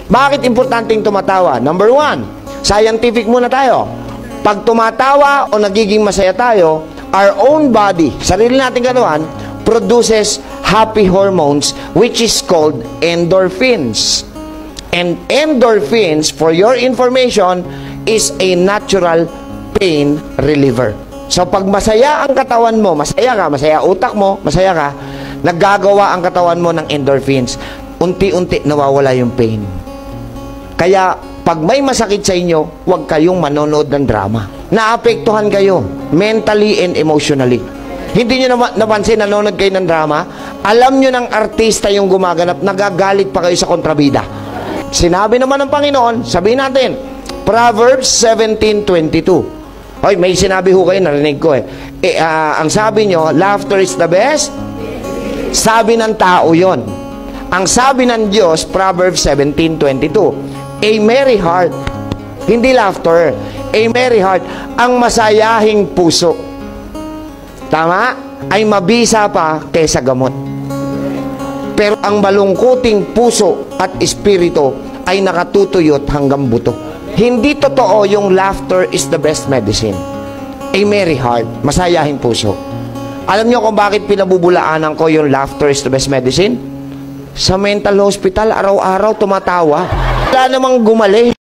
Bakit importanteng tumatawa? Number one, scientific muna tayo. Pag tumatawa o nagiging masaya tayo, our own body, sarili nating katawan, produces happy hormones which is called endorphins. And endorphins, for your information, is a natural pain reliever. So pag masaya ang katawan mo, masaya ka, masaya utak mo, masaya ka, naggagawa ang katawan mo ng endorphins. Unti-unti nawawala yung pain. Kaya pag may masakit sa inyo, huwag kayong manonood ng drama. Naapektuhan kayo mentally and emotionally. Hindi nyo napansin, nanonood kayo ng drama, alam nyo ng artista yung gumaganap, nagagalit pa kayo sa kontrabida. Sinabi naman ng Panginoon, sabihin natin, Proverbs 17:22. Hoy, may sinabi ho kayo, narinig ko ang sabi nyo, laughter is the best. Sabi ng tao yon. Ang sabi ng Diyos, Proverbs 17:22, a merry heart, hindi laughter, a merry heart, ang masayahing puso, tama, ay mabisa pa kaysa gamot. Pero ang malungkuting puso at espiritu ay nakatutuyot hanggang buto. Hindi totoo yung laughter is the best medicine. A merry heart, masayahing puso. Alam nyo kung bakit pinabubulaanan ko yung laughter is the best medicine? Sa mental hospital, araw-araw tumatawa. Wala namang gumali.